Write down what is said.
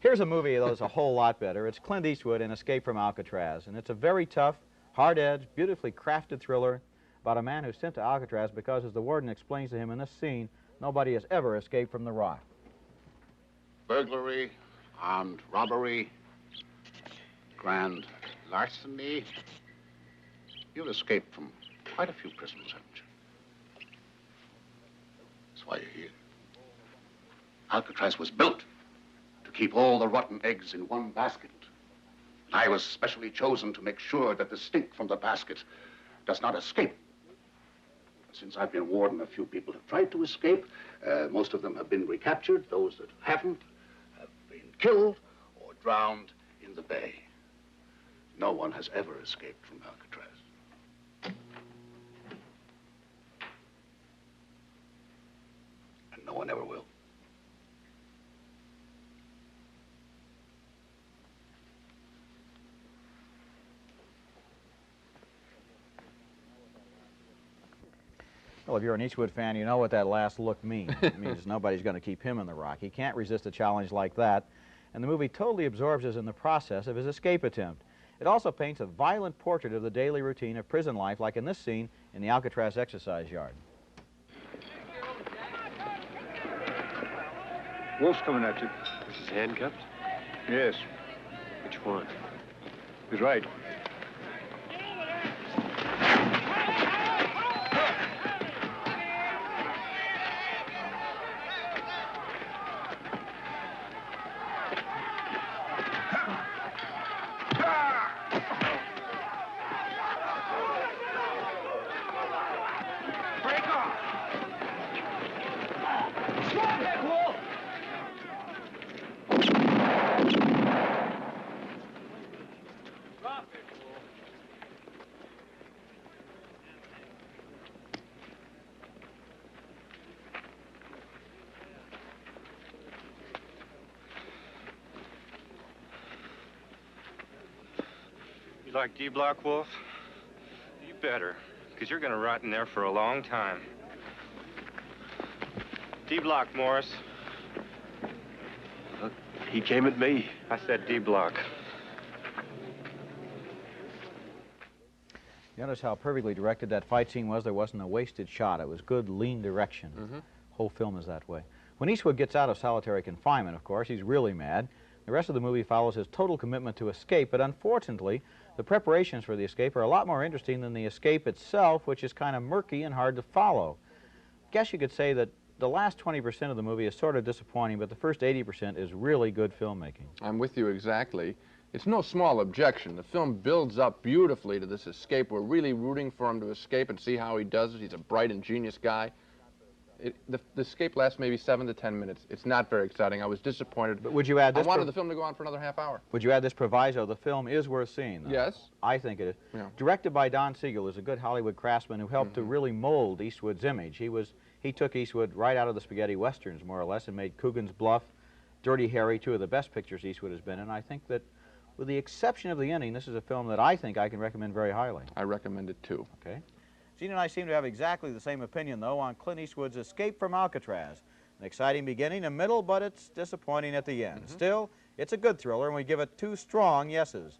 Here's a movie that's a whole lot better. It's Clint Eastwood in Escape from Alcatraz, and it's a very tough, hard-edged, beautifully crafted thriller about a man who's sent to Alcatraz because, as the warden explains to him in this scene, nobody has ever escaped from the rock. Burglary, armed robbery, grand larceny. You've escaped from quite a few prisons, haven't you? That's why you're here. Alcatraz was built to keep all the rotten eggs in one basket. I was specially chosen to make sure that the stink from the basket does not escape. Since I've been warden, a few people have tried to escape. Most of them have been recaptured. Those that haven't have been killed or drowned in the bay. No one has ever escaped from Alcatraz. And no one ever will. Well, if you're an Eastwood fan, you know what that last look means. It means nobody's going to keep him in the rock. He can't resist a challenge like that, and the movie totally absorbs us in the process of his escape attempt. It also paints a violent portrait of the daily routine of prison life, like in this scene in the Alcatraz exercise yard. Wolf's coming at you. Is he handcuffed? Yes. Which one? He's right. You like D-Block, Wolf? You better, because you're going to rot in there for a long time. D-Block, Morris. He came at me. I said D-Block. You notice how perfectly directed that fight scene was? There wasn't a wasted shot. It was good, lean direction. Whole film is that way. When Eastwood gets out of solitary confinement, of course, he's really mad. The rest of the movie follows his total commitment to escape, but unfortunately, the preparations for the escape are a lot more interesting than the escape itself, which is kind of murky and hard to follow. I guess you could say that the last 20% of the movie is sort of disappointing, but the first 80% is really good filmmaking. I'm with you exactly. It's no small objection. The film builds up beautifully to this escape. We're really rooting for him to escape and see how he does it. He's a bright, ingenious guy. The escape lasts maybe 7 to 10 minutes. It's not very exciting. I was disappointed. But would you add this? I wanted the film to go on for another half hour. Would you add this proviso? The film is worth seeing, though. Yes. I think it is. Yeah. Directed by Don Siegel, who's a good Hollywood craftsman who helped to really mold Eastwood's image. He took Eastwood right out of the spaghetti westerns, more or less, and made Coogan's Bluff, Dirty Harry, two of the best pictures Eastwood has been in. I think that, with the exception of the ending, this is a film that I think I can recommend very highly. I recommend it, too. Okay. Gene and I seem to have exactly the same opinion, though, on Clint Eastwood's Escape from Alcatraz. An exciting beginning and middle, but it's disappointing at the end. Still, it's a good thriller, and we give it 2 strong yeses.